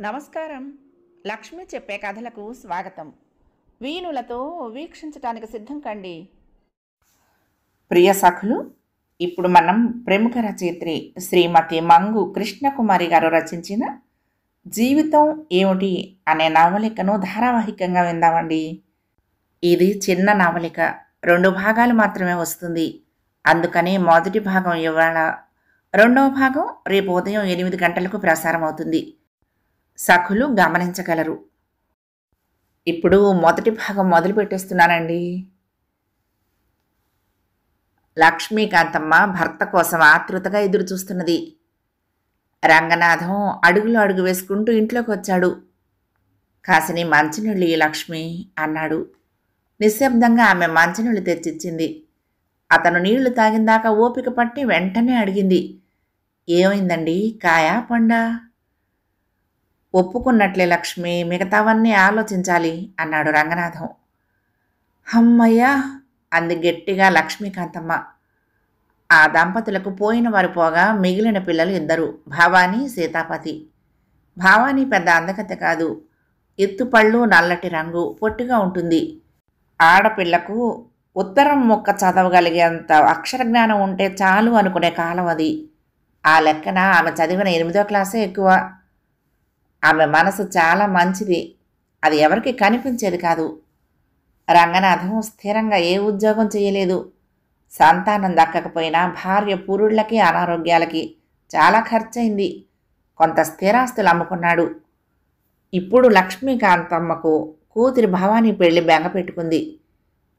నమస్కారం. లక్ష్మి చెప్పే కథలకు స్వాగతం. వీణులతో వీక్షించటానికి సిద్ధం కండి. ప్రియ సఖులు, ఇప్పుడు మనం ప్రముఖ రచయిత్రి శ్రీమతి మంగు కృష్ణకుమారి గారు రచించిన జీవితం ఏమిటి అనే నవలికను ధారావాహికంగా విందామండి. ఇది చిన్న నవలిక, 2 భాగాలు మాత్రమే వస్తుంది. అందుకని మొదటి భాగం ఇవాళ, రెండవ భాగం రేపు ఉదయం 8 గంటలకు ప్రసారం అవుతుంది. సఖులు గమనించగలరు. ఇప్పుడు మొదటి భాగం మొదలు పెట్టేస్తున్నానండి. లక్ష్మీకాంతమ్మ భర్త కోసం ఆతృతగా ఎదురు చూస్తున్నది. రంగనాథం అడుగులో అడుగు వేసుకుంటూ ఇంట్లోకి వచ్చాడు. కాసిని మంచినీళ్ళు లక్ష్మి అన్నాడు. నిశ్శబ్దంగా ఆమె మంచినీళ్ళు తెచ్చిచ్చింది. అతను నీళ్లు తాగిందాకా ఓపిక పట్టి వెంటనే అడిగింది, ఏమైందండి, కాయా పండా? ఒప్పుకున్నట్లే లక్ష్మి, మిగతావన్నీ ఆలోచించాలి అన్నాడు రంగనాథం. హమ్మయ్యా అంది గట్టిగా లక్ష్మీకాంతమ్మ. ఆ దంపతులకు పోయిన వారు పోగా మిగిలిన పిల్లలు 2, భవానీ, సీతాపతి. భవానీ పెద్ద అందకత్తె కాదు, ఎత్తుపళ్ళు, నల్లటి రంగు, పొట్టిగా ఉంటుంది. ఆడపిల్లకు ఉత్తరం ముక్క చదవగలిగేంత అక్షర జ్ఞానం ఉంటే చాలు అనుకునే కాలం అది. ఆ లెక్కన ఆమె చదివిన 8వ క్లాసే ఎక్కువ. ఆమె మనసు చాలా మంచిది, అది ఎవరికి కనిపించేది కాదు. రంగనాథం స్థిరంగా ఏ ఉద్యోగం చేయలేదు. సంతానం దక్కకపోయినా భార్య పురుళ్ళకి అనారోగ్యాలకి చాలా ఖర్చయింది. కొంత స్థిరాస్తులు అమ్ముకున్నాడు. ఇప్పుడు లక్ష్మీకాంతమ్మకు కూతురి భవానీ పెళ్లి బెంగ పెట్టుకుంది.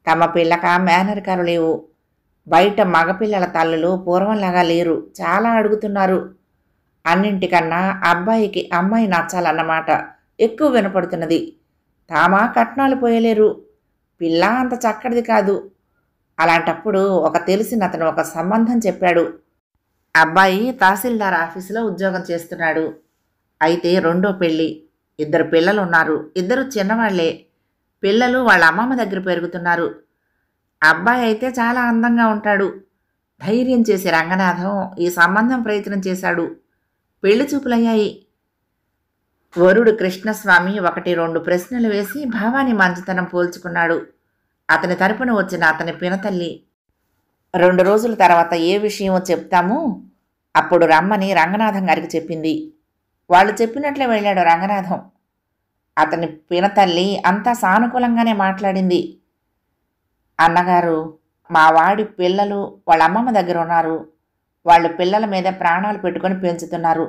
తమ పిల్లక మేనరికాలు లేవు. బయట మగపిల్లల తల్లులు పూర్వంలాగా లేరు, చాలా అడుగుతున్నారు. అన్నింటికన్నా అబ్బాయికి అమ్మాయి నచ్చాలన్నమాట ఎక్కువ వినపడుతున్నది. తామా కట్నాలు పోయలేరు, పిల్ల అంత చక్కటిది కాదు. అలాంటప్పుడు ఒక తెలిసిన అతను ఒక సంబంధం చెప్పాడు. అబ్బాయి తహసీల్దార్ ఆఫీసులో ఉద్యోగం చేస్తున్నాడు. అయితే రెండో పెళ్ళి, 2 పిల్లలు ఉన్నారు. 2 చిన్నవాళ్లే. పిల్లలు వాళ్ళ అమ్మమ్మ దగ్గర పెరుగుతున్నారు. అబ్బాయి అయితే చాలా అందంగా ఉంటాడు. ధైర్యం చేసి రంగనాథం ఈ సంబంధం ప్రయత్నం చేశాడు. పెళ్లి చూపులయ్యాయి. వరుడు కృష్ణస్వామి 1-2 ప్రశ్నలు వేసి భవానీ మంచితనం పోల్చుకున్నాడు. అతని తరపున వచ్చిన అతని పినతల్లి, 2 రోజుల తర్వాత ఏ విషయమో చెప్తాము, అప్పుడు రమ్మని రంగనాథం గారికి చెప్పింది. వాళ్ళు చెప్పినట్లే వెళ్ళాడు రంగనాథం. అతని పినతల్లి అంతా సానుకూలంగానే మాట్లాడింది. అన్నగారు, మా వాడి పిల్లలు వాళ్ళ అమ్మమ్మ దగ్గర ఉన్నారు. వాళ్ళు పిల్లల మీద ప్రాణాలు పెట్టుకొని పెంచుతున్నారు.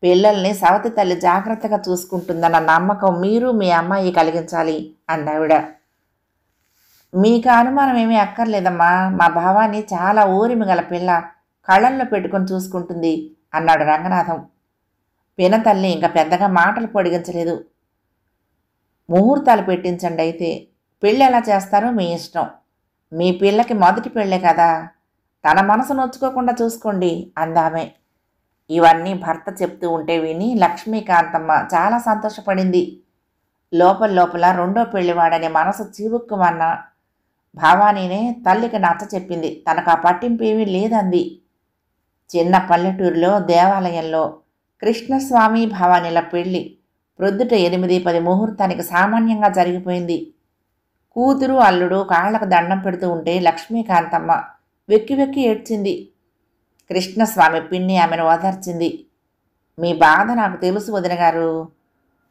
పిల్లల్ని సవతి తల్లి జాగ్రత్తగా చూసుకుంటుందన్న నమ్మకం మీరు మీ అమ్మాయి కలిగించాలి అందావిడ. మీకు అనుమానం ఏమీ అక్కర్లేదమ్మా, మా భావాన్ని చాలా ఊరిమి గల పిల్ల, కళ్ళల్లో పెట్టుకొని చూసుకుంటుంది అన్నాడు రంగనాథం. పినతల్లి ఇంకా పెద్దగా మాటలు పొడిగించలేదు. ముహూర్తాలు పెట్టించండి, అయితే పెళ్ళి ఎలా చేస్తారో మీ ఇష్టం. మీ పిల్లకి మొదటి పెళ్ళే కదా, తన మనసు నొచ్చుకోకుండా చూసుకోండి అందామె. ఇవన్నీ భర్త చెప్తూ ఉంటే విని లక్ష్మీకాంతమ్మ చాలా సంతోషపడింది. లోపల రెండో పెళ్లివాడని మనసు చీవుక్కుమన్న భావానీనే తల్లికి నచ్చ చెప్పింది. తనకు ఆ పట్టింపు ఏమీ లేదంది. చిన్న పల్లెటూరులో దేవాలయంలో కృష్ణస్వామి భవానీల పెళ్లి ప్రొద్దుట 8-10 ముహూర్తానికి సామాన్యంగా జరిగిపోయింది. కూతురు అల్లుడు కాళ్లకు దండం పెడుతూ ఉంటే లక్ష్మీకాంతమ్మ వెక్కి వెక్కి ఏడ్చింది. కృష్ణస్వామి పిన్ని ఆమెను ఓదార్చింది. మీ బాధ నాకు తెలుసు వదినగారు.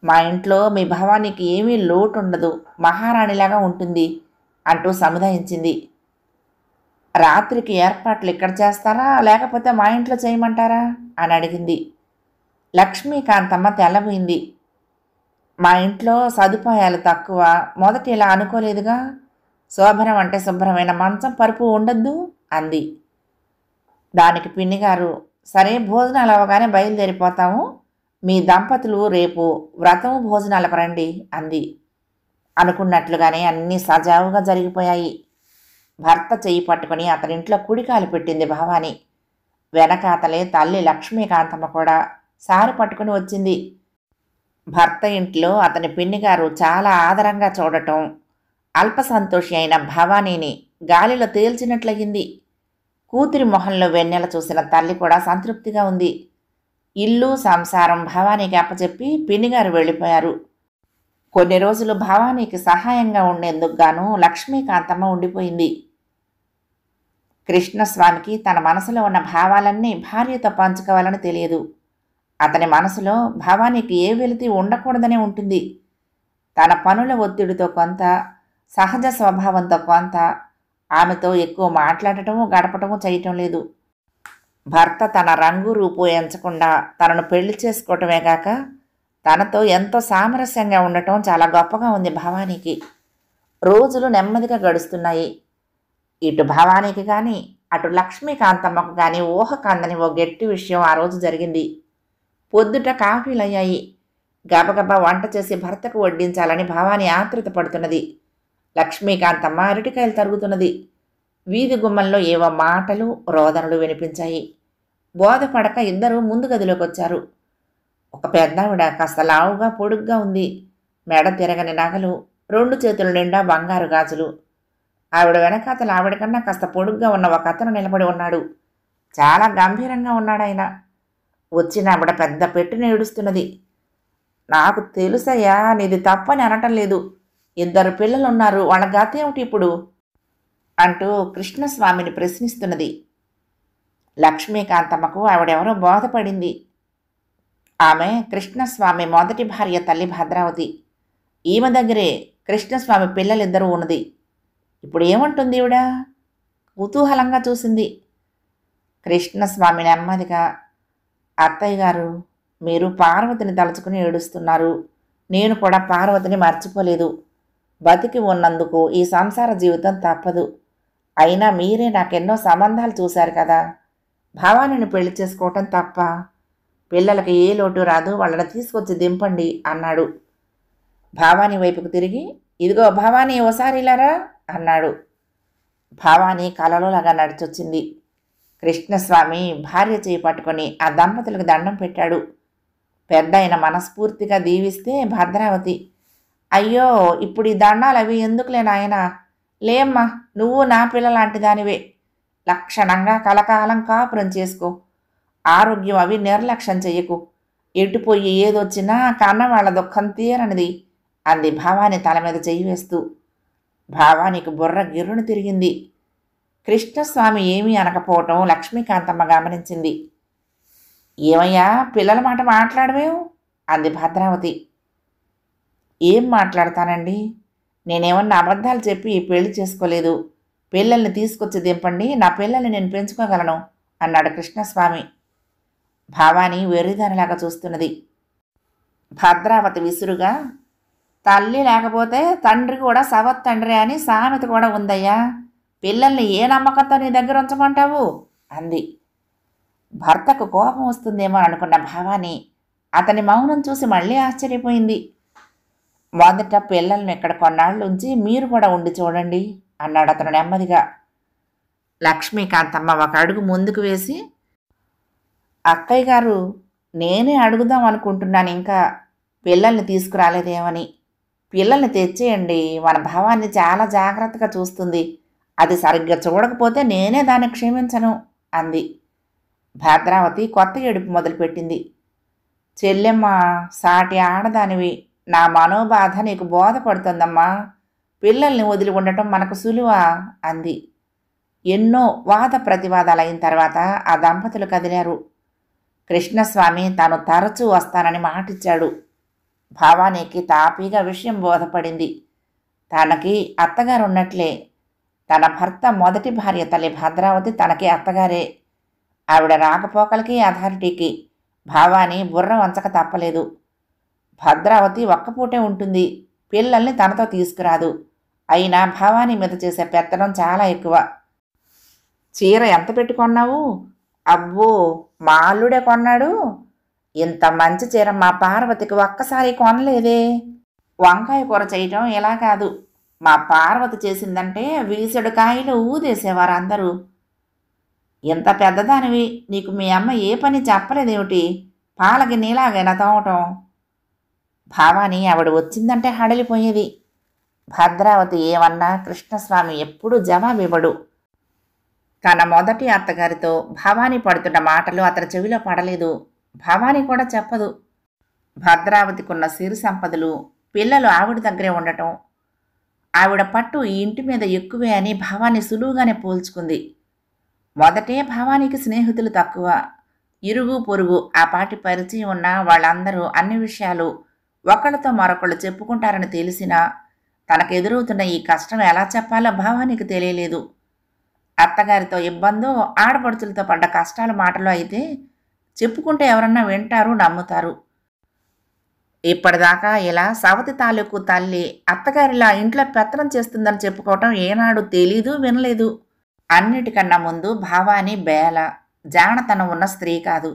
మా ఇంట్లో మీ భవానీకి ఏమీ లోటు ఉండదు, మహారాణిలాగా ఉంటుంది అంటూ సముదాయించింది. రాత్రికి ఏర్పాట్లు ఇక్కడ చేస్తారా, లేకపోతే మా ఇంట్లో చేయమంటారా అని అడిగింది. లక్ష్మీకాంతమ్మ తెల్లబోయింది. మా ఇంట్లో సదుపాయాలు తక్కువ, మొదట ఇలా అనుకోలేదుగా. శోభనం అంటే శుభ్రమైన మంచం పరుపు ఉండద్దు అంది. దానికి పిన్నిగారు, సరే భోజనాలు అవగానే బయలుదేరిపోతాము, మీ దంపతులు రేపు వ్రతము భోజనాలకు రండి అంది. అనుకున్నట్లుగానే అన్నీ సజావుగా జరిగిపోయాయి. భర్త చెయ్యి పట్టుకుని అతనింట్లో కుడికాలు పెట్టింది భవానీ. వెనకాతలే తల్లి లక్ష్మీకాంతమ్మ కూడా సారి పట్టుకుని వచ్చింది. భర్త ఇంట్లో అతని పిన్నిగారు చాలా ఆదరంగా చూడటం అల్ప సంతోషి అయిన భవానీని గాలిలో తేల్చినట్లయింది. కూతురి మొహంలో వెన్నెల చూసిన తల్లి కూడా సంతృప్తిగా ఉంది. ఇల్లు సంసారం భవానీకి అప్పచెప్పి పిన్నిగారు వెళ్ళిపోయారు. కొన్ని రోజులు భవానీకి సహాయంగా ఉండేందుకు గాను లక్ష్మీకాంతమ్మ ఉండిపోయింది. కృష్ణస్వామికి తన మనసులో ఉన్న భావాలన్నీ భార్యతో పంచుకోవాలని తెలియదు. అతని మనసులో భవానీకి ఏ వెలితి ఉండకూడదనే ఉంటుంది. తన పనుల ఒత్తిడితో కొంత, సహజ స్వభావంతో కొంత ఆమెతో ఎక్కువ మాట్లాడటము గడపటము చేయటం లేదు. భర్త తన రంగు రూపు ఎంచకుండా తనను పెళ్లి చేసుకోవటమే కాక తనతో ఎంతో సామరస్యంగా ఉండటం చాలా గొప్పగా ఉంది భవానీకి. రోజులు నెమ్మదిగా గడుస్తున్నాయి. ఇటు భవానీకి కానీ అటు లక్ష్మీకాంతమ్మకు కానీ ఊహ కందని ఓ గట్టి విషయం ఆ రోజు జరిగింది. పొద్దుట కాఫీలయ్యాయి. గబగబా వంట చేసి భర్తకు వడ్డించాలని భవానీ ఆతృత పడుతున్నది. లక్ష్మీకాంతమ్మ అరటికాయలు తరుగుతున్నది. వీధి గుమ్మంలో ఏవో మాటలు రోదనలు వినిపించాయి. బోధపడక ఇద్దరూ ముందు గదిలోకి వచ్చారు. ఒక పెద్దావిడ కాస్త లావుగా పొడుగ్గా ఉంది. మెడ తిరగని నగలు, 2 చేతుల నిండా బంగారు గాజులు. ఆవిడ వెనకాతల ఆవిడకన్నా కాస్త పొడుగ్గా ఉన్న ఒక అతను నిలబడి ఉన్నాడు. చాలా గంభీరంగా ఉన్నాడాయన. వచ్చిన ఆవిడ పెద్ద పెట్టుని ఏడుస్తున్నది. నాకు తెలుసయ్యా, నీది తప్పని అనటం లేదు. 2 పిల్లలున్నారు, వాళ్ళ గతేమిటి ఇప్పుడు అంటూ కృష్ణస్వామిని ప్రశ్నిస్తున్నది. లక్ష్మీకాంతమ్మకు ఆవిడెవరో బోధపడింది. ఆమె కృష్ణస్వామి మొదటి భార్య తల్లి భద్రావతి. ఈమె దగ్గరే కృష్ణస్వామి పిల్లలిద్దరూ ఉన్నది. ఇప్పుడు ఏమంటుంది ఈవిడ? కుతూహలంగా చూసింది. కృష్ణస్వామి నెమ్మదిగా, అత్తయ్య గారు, మీరు పార్వతిని తలుచుకుని ఏడుస్తున్నారు. నేను కూడా పార్వతిని మర్చిపోలేదు. బతికి ఉన్నందుకు ఈ సంసార జీవితం తప్పదు. అయినా మీరే నాకెన్నో సంబంధాలు చూశారు కదా. భవానీని పెళ్లి చేసుకోవటం తప్ప? పిల్లలకి ఏ లోటు రాదు, వాళ్ళని తీసుకొచ్చి దింపండి అన్నాడు. భవానీ వైపుకు తిరిగి, ఇదిగో భవానీ, ఓసారి ఇలారా అన్నాడు. భవానీ కలలోలాగా నడిచొచ్చింది. కృష్ణస్వామి భార్య చేయి పట్టుకొని ఆ దంపతులకు దండం పెట్టాడు. పెద్దయిన మనస్ఫూర్తిగా దీవిస్తే భద్రావతి, అయ్యో, ఇప్పుడు ఈ దండాలు అవి ఎందుకులే నాయనా, లేమ్మా, నువ్వు నా పిల్లలాంటి దానివే. లక్షణంగా కలకాలం కాపురం చేసుకో. ఆరోగ్యం అవి నిర్లక్ష్యం చెయ్యకు. ఎటుపోయి ఏదొచ్చినా కన్నవాళ్ల దుఃఖం తీరనిది అంది భవానీ తల మీద చెయ్యి వేస్తూ. భవానీకి బుర్ర గిర్రును తిరిగింది. కృష్ణస్వామి ఏమీ అనకపోవటం లక్ష్మీకాంతమ్మ గమనించింది. ఏమయ్యా, పిల్లల మాట మాట్లాడవేవు అంది భద్రావతి. ఏం మాట్లాడతానండి, నేనేమన్నా అబద్ధాలు చెప్పి పెళ్లి చేసుకోలేదు. పిల్లల్ని తీసుకొచ్చి దింపండి, నా పిల్లల్ని నేను పెంచుకోగలను అన్నాడు కృష్ణస్వామి. భవానీ వెర్రిదానిలాగా చూస్తున్నది. భద్రావతి విసురుగా, తల్లి లేకపోతే తండ్రి కూడా సవత్తండ్రి అని సామెత కూడా ఉందయ్యా. పిల్లల్ని ఏ నమ్మకంతో నీ దగ్గర ఉంచమంటావు అంది. భర్తకు కోపం వస్తుందేమో అనుకున్న భవానీ అతని మౌనం చూసి మళ్ళీ ఆశ్చర్యపోయింది. మొదట పిల్లల్ని ఇక్కడ కొన్నాళ్ళు ఉంచి మీరు కూడా ఉండి చూడండి అన్నాడు అతను నెమ్మదిగా. లక్ష్మీకాంతమ్మ ఒక అడుగు ముందుకు వేసి, అక్కయ్య గారు, నేనే అడుగుదాం అనుకుంటున్నాను, ఇంకా పిల్లల్ని తీసుకురాలేదేమని. పిల్లల్ని తెచ్చేయండి, మన భావాన్ని చాలా జాగ్రత్తగా చూస్తుంది. అది సరిగ్గా చూడకపోతే నేనే దాన్ని క్షమించను అంది. భద్రావతి కొత్త ఏడుపు మొదలుపెట్టింది. చెల్లెమ్మ, సాటి ఆడదానివి, నా మనోబాధ నీకు బోధపడుతుందమ్మా. పిల్లల్ని వదిలి ఉండటం మనకు సులువా అంది. ఎన్నో వాద ప్రతివాదాలైన తర్వాత ఆ దంపతులు కదిలారు. కృష్ణస్వామి తాను తరచూ వస్తానని మాటిచ్చాడు. భావానీకి తాపీగా విషయం బోధపడింది. తనకి అత్తగారు ఉన్నట్లే. తన భర్త మొదటి భార్య తల్లి భద్రావతి తనకి అత్తగారే. ఆవిడ రాకపోకలకి అథారిటీకి భావాని బుర్ర వంచక తప్పలేదు. భద్రావతి ఒక్కపూటే ఉంటుంది, పిల్లల్ని తనతో తీసుకురాదు. అయినా భావాని మీద చేసే పెత్తనం చాలా ఎక్కువ. చీర ఎంత పెట్టుకొన్నావు? అబ్బో, మా అల్లుడే కొన్నాడు. ఇంత మంచి చీర మా పార్వతికి ఒక్కసారి కొనలేదే. వంకాయ కూర చేయటం ఇలా కాదు, మా పార్వతి చేసిందంటే వీసెడు కాయలు ఊదేసేవారు అందరూ. ఇంత పెద్దదానివి, నీకు మీ అమ్మ ఏ పని చెప్పలేదేమిటి? పాలకి నీలాగైనా తోమటం. భావాని ఆవిడ వచ్చిందంటే హడలిపోయేది. భద్రావతి ఏమన్నా కృష్ణస్వామి ఎప్పుడూ జవాబివ్వడు. తన మొదటి అత్తగారితో భావాని పడుతున్న మాటలు అతని చెవిలో పడలేదు. భవానీ కూడా చెప్పదు. భద్రావతికున్న సిరి సంపదలు, పిల్లలు ఆవిడ దగ్గరే ఉండటం, ఆవిడ పట్టు ఈ ఇంటి మీద ఎక్కువే అని భవానీ సులువుగానే పోల్చుకుంది. మొదటే భవానీకి స్నేహితులు తక్కువ. ఇరుగు పొరుగు ఆ పాటి పరిచయం ఉన్న వాళ్ళందరూ అన్ని విషయాలు ఒకళ్ళతో మరొకళ్ళు చెప్పుకుంటారని తెలిసినా తనకెదురవుతున్న ఈ కష్టం ఎలా చెప్పాలో భవానీకి తెలియలేదు. అత్తగారితో ఇబ్బందో, ఆడపడుచులతో పడ్డ కష్టాల మాటలు అయితే చెప్పుకుంటే ఎవరన్నా వింటారు, నమ్ముతారు. ఇప్పటిదాకా ఇలా సవతి తాలూకు తల్లి అత్తగారిలా ఇంట్లో పెత్తనం చేస్తుందని చెప్పుకోవటం ఏనాడు తెలీదు, వినలేదు. అన్నిటికన్నా ముందు భవానీ బేల, జానతనం ఉన్న స్త్రీ కాదు.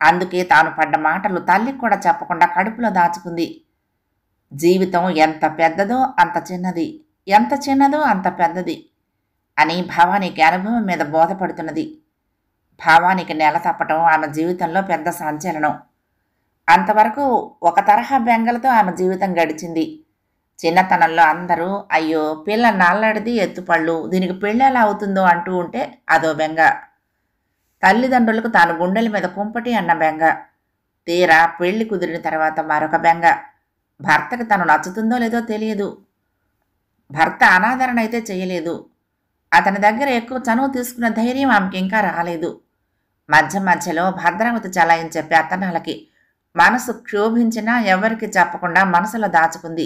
అందుకే తాను పడ్డ మాటలు తల్లికి కూడా చెప్పకుండా కడుపులో దాచుకుంది. జీవితం ఎంత పెద్దదో అంత చిన్నది, ఎంత చిన్నదో అంత పెద్దది అని భవానీకి అనుభవం మీద బోధపడుతున్నది. భవానీకి నెల తప్పటం ఆమె జీవితంలో పెద్ద సంచలనం. అంతవరకు ఒక తరహా బెంగలతో ఆమె జీవితం గడిచింది. చిన్నతనంలో అందరూ అయ్యో పిల్ల నల్లడిది, ఎత్తుపళ్ళు, దీనికి పెళ్ళెలా అవుతుందో అంటూ ఉంటే అదో బెంగ. తల్లిదండ్రులకు తాను గుండెల మీద కుంపటి అన్న బెంగ. తీరా పెళ్లి కుదిరిన తర్వాత మరొక బెంగ. భర్తకి తను నచ్చుతుందో లేదో తెలియదు. భర్త అనాదరణ అయితే చేయలేదు. అతని దగ్గర ఎక్కువ చనువు తీసుకున్న ధైర్యం ఆమెకి ఇంకా రాలేదు. మధ్య మధ్యలో భద్రావతి చలాయించే పెత్తనాలకి మనసు క్షోభించినా ఎవరికి చెప్పకుండా మనసులో దాచుకుంది.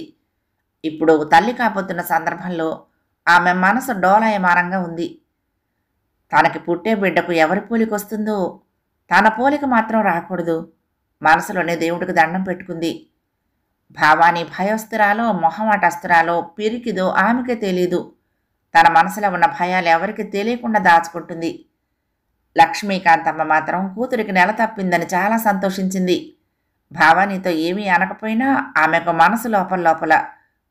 ఇప్పుడు తల్లి కాబోతున్న సందర్భంలో ఆమె మనసు డోలాయమానంగా ఉంది. తనకి పుట్టే బిడ్డకు ఎవరి పోలికొస్తుందో తన పోలిక మాత్రం రాకూడదు. మనసులోనే దేవుడికి దండం పెట్టుకుంది. భవానీ భయస్తురాలో, మొహమాటస్తురాలో, పిరికిదో ఆమెకే తెలీదు. తన మనసులో ఉన్న భయాలు ఎవరికి తెలియకుండా దాచుకుంటుంది. లక్ష్మీకాంతమ్మ మాత్రం కూతురికి నెల తప్పిందని చాలా సంతోషించింది. భవానీతో ఏమీ అనకపోయినా ఆమెకు మనసు లోపల లోపల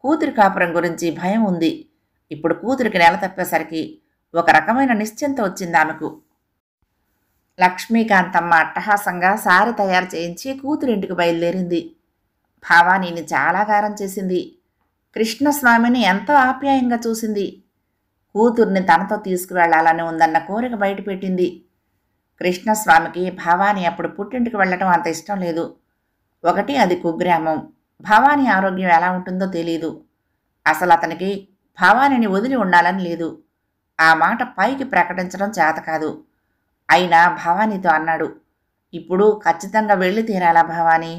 కూతురి కాపురం గురించి భయం ఉంది. ఇప్పుడు కూతురికి నెల తప్పేసరికి ఒక రకమైన నిశ్చింత వచ్చింది ఆమెకు. లక్ష్మీకాంతమ్మ అట్టహాసంగా సారి తయారు చేయించి కూతురింటికి బయలుదేరింది. భవానీని చాలా గారం చేసింది. కృష్ణస్వామిని ఎంతో ఆప్యాయంగా చూసింది. కూతుర్ని తనతో తీసుకువెళ్లాలని ఉందన్న కోరిక బయటపెట్టింది. కృష్ణస్వామికి భవానీ అప్పుడు పుట్టింటికి వెళ్ళటం అంత ఇష్టం లేదు. ఒకటి అది కుగ్రామం. భవానీ ఆరోగ్యం ఎలా ఉంటుందో తెలీదు. అసలు అతనికి భవానీని వదిలి ఉండాలని లేదు. ఆ మాట పైకి ప్రకటించడం చేత కాదు. అయినా భవానీతో అన్నాడు, ఇప్పుడు ఖచ్చితంగా వెళ్ళి తీరాలా భవానీ?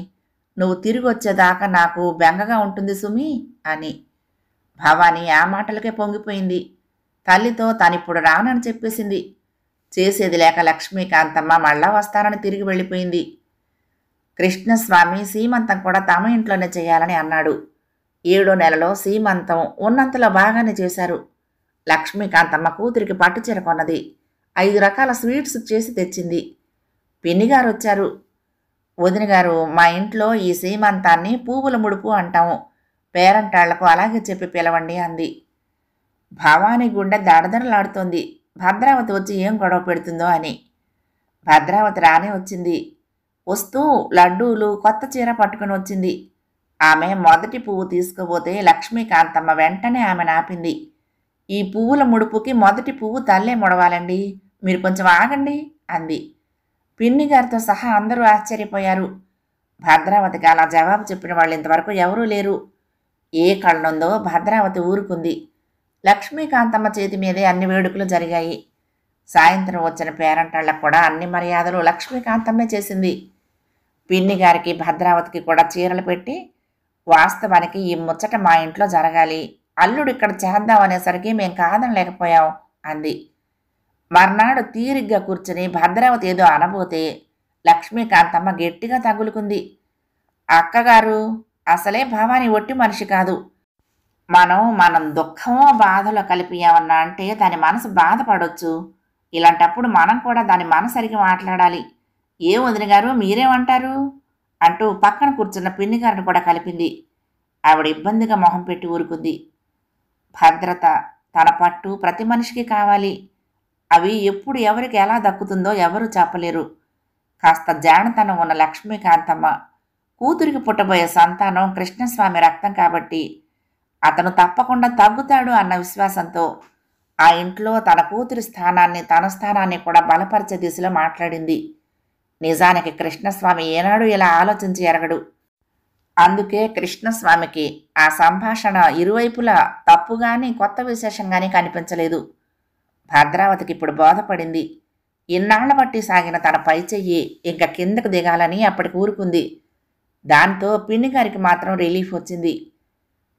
నువ్వు తిరిగి వచ్చేదాకా నాకు బెంగగా ఉంటుంది సుమి అని. భవానీ ఆ మాటలకే పొంగిపోయింది. తల్లితో తానిప్పుడు రానని చెప్పేసింది. చేసేది లేక లక్ష్మీకాంతమ్మ మళ్ళా వస్తానని తిరిగి వెళ్ళిపోయింది. కృష్ణస్వామి సీమంతం కూడా తమ ఇంట్లోనే చేయాలని అన్నాడు. 7వ నెలలో సీమంతం ఉన్నంతలో బాగానే చేశారు. లక్ష్మీకాంతమ్మ కూతురికి పట్టుచీర కొన్నది. 5 రకాల స్వీట్స్ చేసి తెచ్చింది. పిన్నిగారు వచ్చారు. వదినగారు, మా ఇంట్లో ఈ సీమంతాన్ని పువ్వుల ముడుపు అంటాము, పేరంటాళ్లకు అలాగే చెప్పి పిలవండి అంది. భవానీ గుండె దడదడలాడుతోంది. భద్రావతి వచ్చి ఏం గొడవ పెడుతుందో అని. భద్రావతి రానే వచ్చింది. వస్తూ లడ్డూలు, కొత్త చీర పట్టుకుని వచ్చింది. ఆమె మొదటి పువ్వు తీసుకుపోతే లక్ష్మీకాంతమ్మ వెంటనే ఆమెను ఆపింది. ఈ పువ్వుల ముడుపుకి మొదటి పువ్వు తల్లే ముడవాలండి, మీరు కొంచెం ఆగండి అంది. పిన్నిగారితో సహా అందరూ ఆశ్చర్యపోయారు. భద్రావతికి అలా జవాబు చెప్పిన వాళ్ళు ఇంతవరకు ఎవరూ లేరు. ఏ కళ్ళనుందో భద్రావతి ఊరుకుంది. లక్ష్మీకాంతమ్మ చేతి మీదే అన్ని వేడుకలు జరిగాయి. సాయంత్రం వచ్చిన పేరంటాళ్లకు కూడా అన్ని మర్యాదలు లక్ష్మీకాంతమ్మే చేసింది. పిన్నిగారికి భద్రావతికి కూడా చీరలు పెట్టి, వాస్తవానికి ఈ ముచ్చట మా ఇంట్లో జరగాలి, అల్లుడు ఇక్కడ చేద్దామనేసరికి మేం కాదనలేకపోయాం అంది. మర్నాడు తీరిగ్గా కూర్చుని భద్రావతి ఏదో అనబోతే లక్ష్మీకాంతమ్మ గట్టిగా తగులుకుంది. అక్కగారు, అసలే భవానీ ఒట్టి మనిషి కాదు. మనం దుఃఖమో బాధలో కలిపియామన్నా అంటే దాని మనసు బాధపడొచ్చు. ఇలాంటప్పుడు మనం కూడా దాని మనసరిగి మాట్లాడాలి. ఏ వదిన గారు, మీరేమంటారు అంటూ పక్కన కూర్చున్న పిన్నిగారిని కూడా కలిపింది. ఆవిడ ఇబ్బందిగా మొహం పెట్టి ఊరుకుంది. భద్రత, తన పట్టు ప్రతి మనిషికి కావాలి. అవి ఎప్పుడు ఎవరికి ఎలా దక్కుతుందో ఎవరూ చెప్పలేరు. కాస్త జానతనం ఉన్న లక్ష్మీకాంతమ్మ కూతురికి పుట్టబోయే సంతానం కృష్ణస్వామి రక్తం కాబట్టి అతను తప్పకుండా తగ్గుతాడు అన్న విశ్వాసంతో ఆ ఇంట్లో తన కూతురి స్థానాన్ని, తన స్థానాన్ని కూడా బలపరిచే దిశలో మాట్లాడింది. నిజానికి కృష్ణస్వామి ఏనాడు ఇలా ఆలోచించి ఎరగడు. అందుకే కృష్ణస్వామికి ఆ సంభాషణ ఇరువైపులా తప్పుగాని కొత్త విశేషంగాని కనిపించలేదు. భద్రావతికి ఇప్పుడు బోధపడింది. ఇన్నాళ్ల బట్టి సాగిన తన పైచెయ్యి ఇంక కిందకు దిగాలని అప్పటికి ఊరుకుంది. దాంతో పిన్నిగారికి మాత్రం రిలీఫ్ వచ్చింది.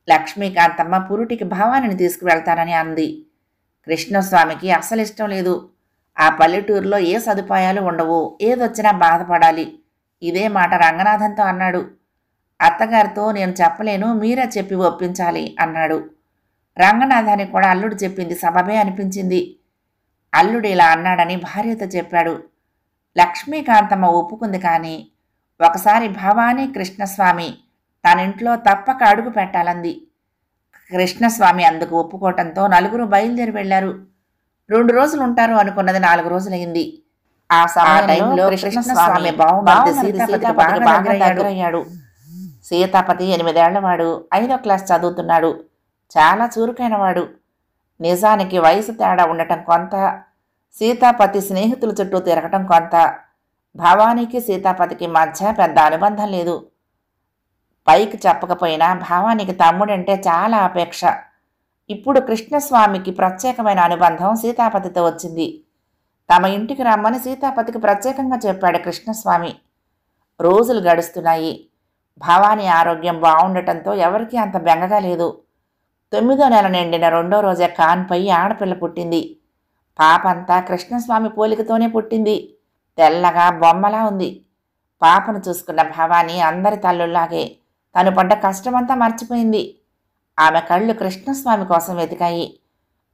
లక్ష్మీకాంతమ్మ పురుటికి భవానిని తీసుకువెళ్తానని అంది. కృష్ణస్వామికి అసలు ఇష్టం లేదు. ఆ పల్లెటూరులో ఏ సదుపాయాలు ఉండవు, ఏదొచ్చినా బాధపడాలి. ఇదే మాట రంగనాథంతో అన్నాడు. అత్తగారితో నేను చెప్పలేను, మీరే చెప్పి ఒప్పించాలి అన్నాడు. రంగనాథానికి కూడా అల్లుడు చెప్పింది సబబే అనిపించింది. అల్లుడు ఇలా అన్నాడని భార్యతో చెప్పాడు. లక్ష్మీకాంతమ్మ ఒప్పుకుంది. కానీ ఒకసారి భవానీ కృష్ణస్వామి తనింట్లో తప్పక అడుగు పెట్టాలంది. కృష్ణస్వామి అందుకు ఒప్పుకోవటంతో నలుగురు బయలుదేరి వెళ్లారు. 2 రోజులు ఉంటారు అనుకున్నది 4 రోజులైంది. ఆ సమయంలో కృష్ణస్వామి బావమరిది సీతాపతికి బాగా దగ్గరయ్యాడు. సీతాపతి 8 ఏళ్లవాడు, 5వ క్లాస్ చదువుతున్నాడు. చాలా చురుకైనవాడు. నిజానికి వయసు తేడా ఉండటం కొంత, సీతాపతి స్నేహితుల చుట్టూ తిరగటం కొంత. భవానీకి సీతాపతికి మధ్య పెద్ద అనుబంధం లేదు. పైకి చెప్పకపోయినా భవానీకి తమ్ముడంటే చాలా అపేక్ష. ఇప్పుడు కృష్ణస్వామికి ప్రత్యేకమైన అనుబంధం సీతాపతితో వచ్చింది. తమ ఇంటికి రమ్మని సీతాపతికి ప్రత్యేకంగా చెప్పాడు కృష్ణస్వామి. రోజులు గడుస్తున్నాయి. భవానీ ఆరోగ్యం బాగుండటంతో ఎవరికీ అంత బెంగగా లేదు. 9వ నెల నిండిన 2వ రోజే కాన్పై ఆడపిల్ల పుట్టింది. పాపంతా కృష్ణస్వామి పోలికతోనే పుట్టింది. తెల్లగా బొమ్మలా ఉంది. పాపను చూసుకున్న భవానీ అందరి తల్లుల్లాగే తను పడ్డ కష్టమంతా మర్చిపోయింది. ఆమె కళ్ళు కృష్ణస్వామి కోసం వెతికాయి.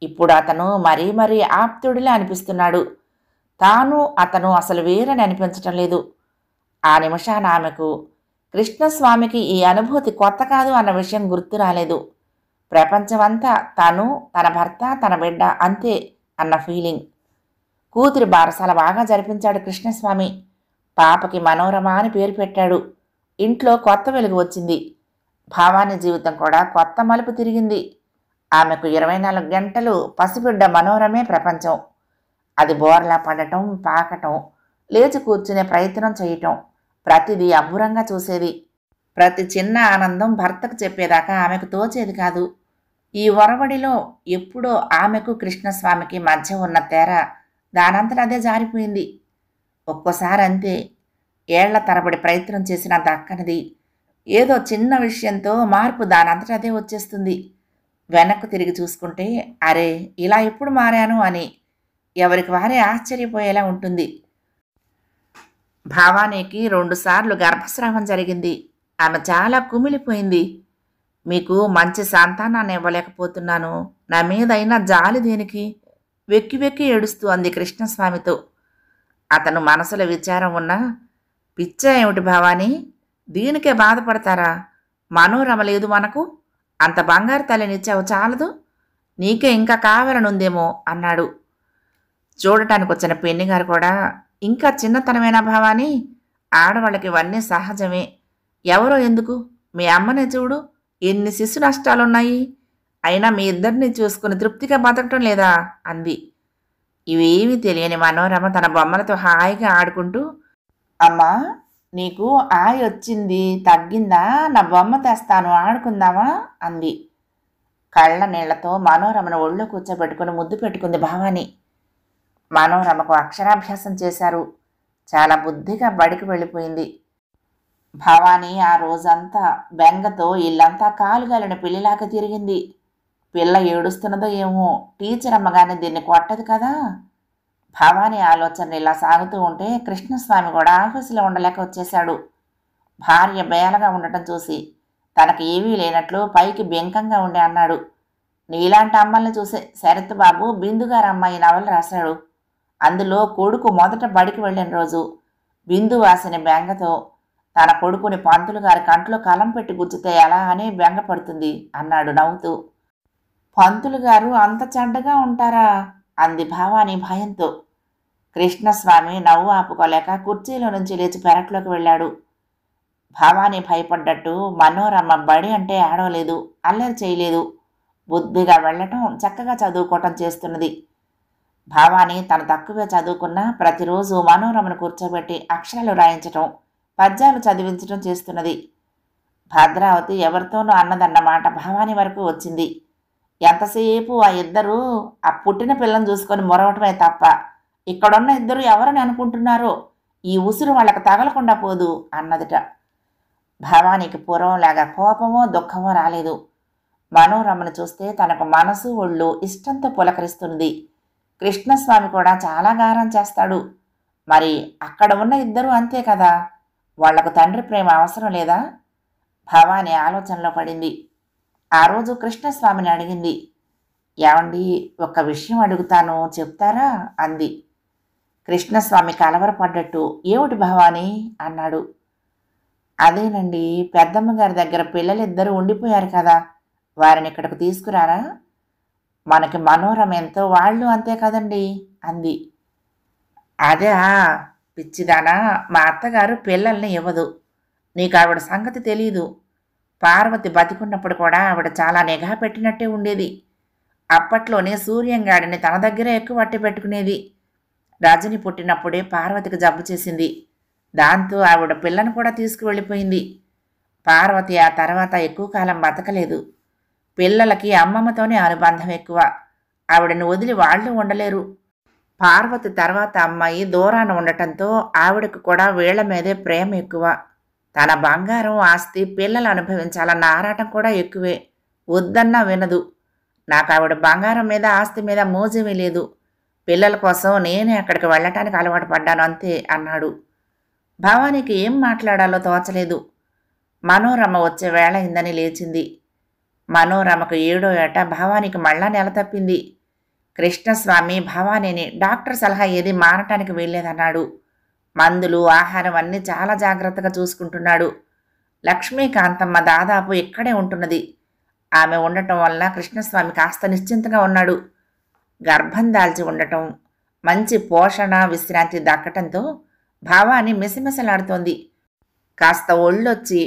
ఇప్పుడు అతను మరీ మరీ ఆప్తుడిలా అనిపిస్తున్నాడు. తాను అతను అసలు వేరని అనిపించటం లేదు. ఆ నిమిషాన ఆమెకు కృష్ణస్వామికి ఈ అనుభూతి కొత్త కాదు అన్న విషయం గుర్తు రాలేదు. ప్రపంచమంతా తను, తన భర్త, తన బిడ్డ అంతే అన్న ఫీలింగ్. కూతురి బారసాల బాగా జరిపించాడు కృష్ణస్వామి. పాపకి మనోరమ అని పేరు పెట్టాడు. ఇంట్లో కొత్త వెలుగు వచ్చింది. భవానీ జీవితం కూడా కొత్త మలుపు తిరిగింది. ఆమెకు 24 గంటలు పసిబిడ్డ మనోరమే ప్రపంచం. అది బోర్లా పడటం, పాకటం, లేచి కూర్చునే ప్రయత్నం చేయటం, ప్రతిదీ అబ్బురంగా చూసేది. ప్రతి చిన్న ఆనందం భర్తకు చెప్పేదాకా ఆమెకు తోచేది కాదు. ఈ ఒరవడిలో ఎప్పుడో ఆమెకు కృష్ణస్వామికి మధ్య ఉన్న తెర దానంతట అదే జారిపోయింది. ఒక్కోసారి అంతే. ఏళ్ల తరబడి ప్రయత్నం చేసిన దక్కనిది. ఏదో చిన్న విషయంతో మార్పు దానంతట అదే వచ్చేస్తుంది. వెనక్కు తిరిగి చూసుకుంటే అరే ఇలా ఎప్పుడు మారాను అని ఎవరికి వారే ఆశ్చర్యపోయేలా ఉంటుంది. భవానీకి 2 సార్లు గర్భస్రావం జరిగింది. ఆమె చాలా కుమిలిపోయింది. మీకు మంచి సంతానాన్ని ఇవ్వలేకపోతున్నాను, నా మీదైనా జాలి దేనికి, వెక్కి వెక్కి ఏడుస్తూ అంది కృష్ణస్వామితో. అతను మనసులో విచారం ఉన్నా, పిచ్చా ఏమిటి భవానీ, దీనికే బాధపడతారా? మనోరమ లేదు మనకు, అంత బంగారు తల్లినిచ్చావు చాలదు, నీకే ఇంకా కావాలనుందేమో అన్నాడు. చూడటానికి వచ్చిన పెన్నిగారు కూడా, ఇంకా చిన్నతనమేనా భవానీ, ఆడవాళ్ళకి ఇవన్నీ సహజమే, ఎవరో ఎందుకు, మీ అమ్మనే చూడు, ఎన్ని శిశు నష్టాలున్నాయి, అయినా మీ ఇద్దరిని చూసుకుని తృప్తిగా బతకటం లేదా అంది. ఇవేమీ తెలియని మనోరమ తన బొమ్మలతో హాయిగా ఆడుకుంటూ, అమ్మా నీకు ఆయి వచ్చింది, తగ్గిందా, నా బొమ్మ తెస్తాను ఆడుకుందామా అంది. కళ్ళ నీళ్లతో మనోరమను ఒళ్ళో కూర్చోబెట్టుకుని ముద్దు పెట్టుకుంది భవానీ. మనోరమకు అక్షరాభ్యాసం చేశారు. చాలా బుద్ధిగా బడికి వెళ్ళిపోయింది. భవానీ ఆ రోజంతా బెంగతో ఇల్లంతా కాలుగాలిన పిల్లిలాగా తిరిగింది. పిల్ల ఏడుస్తున్నదో ఏమో, టీచర్ అమ్మగానే దీన్ని కొట్టదు కదా. భవానీ ఆలోచనలు ఇలా సాగుతూ ఉంటే కృష్ణస్వామి కూడా ఆఫీసులో ఉండలేక వచ్చేశాడు. భార్య బేలగా ఉండటం చూసి తనకి ఏమీ లేనట్లు పైకి బెంకంగా ఉండి అన్నాడు, నీలాంటి అమ్మల్ని చూసే శరత్ బాబు బిందుగారు అమ్మాయి నవల రాశాడు. అందులో కొడుకు మొదట బడికి వెళ్ళిన రోజు బిందు వాసిన బెంగతో తన కొడుకుని పంతులు గారి కంట్లో కలం పెట్టి గుచ్చితే ఎలా అని బెంగపడుతుంది అన్నాడు నవ్వుతూ. పంతులు గారు అంత చెడ్డగా ఉంటారా అంది భవానీ భయంతో. కృష్ణస్వామి నవ్వు ఆపుకోలేక కుర్చీలో నుంచి లేచి పెరట్లోకి వెళ్ళాడు. భవానీ భయపడ్డట్టు మనోరమ బడి అంటే ఆడవలేదు, అల్లరి చేయలేదు. బుద్ధిగా వెళ్ళటం, చక్కగా చదువుకోవటం చేస్తున్నది. భావాని తను తక్కువే చదువుకున్నా ప్రతిరోజు మనోరమను కూర్చోబెట్టి అక్షరాలు రాయించటం, పద్యాలు చదివించటం చేస్తున్నది. భద్రావతి ఎవరితోనూ అన్నదన్నమాట భావాని వరకు వచ్చింది. ఎంతసేపు ఆ ఇద్దరూ ఆ పుట్టిన పిల్లని చూసుకొని మొరవటమే తప్ప ఇక్కడున్న ఇద్దరు ఎవరని అనుకుంటున్నారో, ఈ ఉసురు వాళ్ళకి తగలకుండా పోదు అన్నదిట. భావానికి పూర్వంలాగా కోపమో దుఃఖమో రాలేదు. మనోరమను చూస్తే తనకు మనసు ఒళ్ళు ఇష్టంతో పులకరిస్తుంది. కృష్ణస్వామి కూడా చాలా గారం చేస్తాడు. మరి అక్కడ ఉన్న ఇద్దరూ అంతే కదా, వాళ్లకు తండ్రి ప్రేమ అవసరం లేదా? భవాని ఆలోచనలో పడింది. ఆ రోజు కృష్ణస్వామిని అడిగింది. ఏమండి, ఒక విషయం అడుగుతాను, చెప్తారా అంది. కృష్ణస్వామి కలవరపడ్డట్టు ఏమిటి భవాని అన్నాడు. అదేనండి, పెద్దమ్మ గారి దగ్గర పిల్లలిద్దరూ ఉండిపోయారు కదా, వారిని ఇక్కడికి తీసుకురారా? మనకి మనోరమ ఎంతో వాళ్ళు అంతే కదండి అంది. అదే పిచ్చిదానా, మా అత్తగారు పిల్లల్ని ఇవ్వదు. నీకు ఆవిడ సంగతి తెలీదు. పార్వతి బతికున్నప్పుడు కూడా ఆవిడ చాలా నిఘా పెట్టినట్టే ఉండేది. అప్పట్లోనే సూర్యంగాడిని తన దగ్గరే ఎక్కువ అట్టి పెట్టుకునేది. రజని పుట్టినప్పుడే పార్వతికి జబ్బు చేసింది. దాంతో ఆవిడ పిల్లను కూడా తీసుకువెళ్ళిపోయింది. పార్వతి ఆ తర్వాత ఎక్కువ కాలం బతకలేదు. పిల్లలకి అమ్మమ్మతోనే అనుబంధం ఎక్కువ. ఆవిడని వదిలి వాళ్ళు ఉండలేరు. పార్వతి తర్వాత అమ్మాయి దూరాన ఉండటంతో ఆవిడకు కూడా వీళ్ల మీదే ప్రేమ ఎక్కువ. తన బంగారం ఆస్తి పిల్లలు అనుభవించాలన్న ఆరాటం కూడా ఎక్కువే. వద్దన్నా వినదు. నాకు ఆవిడ బంగారం మీద ఆస్తి మీద మోజేమీ లేదు. పిల్లల కోసం నేనే అక్కడికి వెళ్ళటానికి అలవాటు పడ్డాను అంతే అన్నాడు. భవానికి ఏం మాట్లాడాలో తోచలేదు. మనోరమ వచ్చే వేళ అయిందని లేచింది. మనోరమకు 7వ ఏట భవానికి మళ్ళా నెల తప్పింది. కృష్ణస్వామి భవానీని డాక్టర్ సలహా ఏది మానటానికి వెళ్ళేదన్నాడు. మందులు ఆహారం అన్నీ చాలా జాగ్రత్తగా చూసుకుంటున్నాడు. లక్ష్మీకాంతమ్మ దాదాపు ఇక్కడే ఉంటున్నది. ఆమె ఉండటం వల్ల కృష్ణస్వామి కాస్త నిశ్చింతగా ఉన్నాడు. గర్భం దాల్చి ఉండటం, మంచి పోషణ విశ్రాంతి దక్కటంతో భావాని మిసమిసలాడుతోంది. కాస్త ఒళ్ళొచ్చి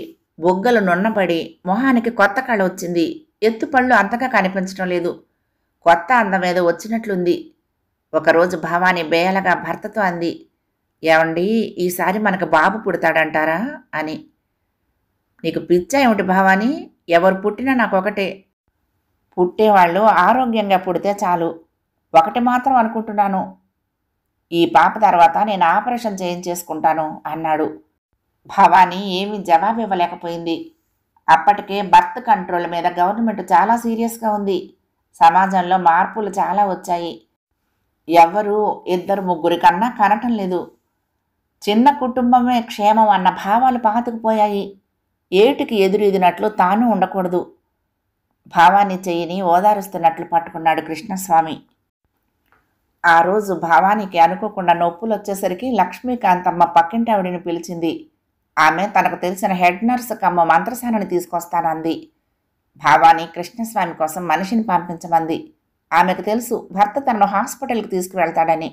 బొగ్గలు నున్నపడి మొహానికి కొత్త కళ వచ్చింది. ఎత్తుపళ్ళు అంతగా కనిపించడం లేదు. కొత్త అందమేదో వచ్చినట్లుంది. ఒకరోజు భావాని బేలగా భర్తతో అంది. ఏమండి, ఈసారి మనకు బాబు పుడతాడంటారా అని. నీకు పిచ్చా ఏమిటి భావాని? ఎవరు పుట్టినా నాకొకటే. పుట్టేవాళ్ళు ఆరోగ్యంగా పుడితే చాలు. ఒకటి మాత్రం అనుకుంటున్నాను, ఈ పాప తర్వాత నేను ఆపరేషన్ చేయించేసుకుంటాను అన్నాడు. భవాని ఏమీ జవాబు ఇవ్వలేకపోయింది. అప్పటికే బర్త్ కంట్రోల్ మీద గవర్నమెంట్ చాలా సీరియస్గా ఉంది. సమాజంలో మార్పులు చాలా వచ్చాయి. ఎవ్వరూ 2-3 కన్నా కనటం లేదు. చిన్న కుటుంబమే క్షేమం అన్న భావాలు పాతుకుపోయాయి. ఏటికి ఎదురీదినట్లు తాను ఉండకూడదు. భావాని చెయ్యిని ఓదారుస్తున్నట్లు పట్టుకున్నాడు కృష్ణస్వామి. ఆ రోజు భావానికి అనుకోకుండా నొప్పులు వచ్చేసరికి లక్ష్మీకాంతమ్మ పక్కింటి ఆవిడిని పిలిచింది. ఆమె తనకు తెలిసిన హెడ్ నర్సు కమ్మ మంత్రసానని తీసుకొస్తానంది. భావాని కృష్ణస్వామి కోసం మనిషిని పంపించమంది. ఆమెకు తెలుసు భర్త తనను హాస్పిటల్కి తీసుకువెళ్తాడని.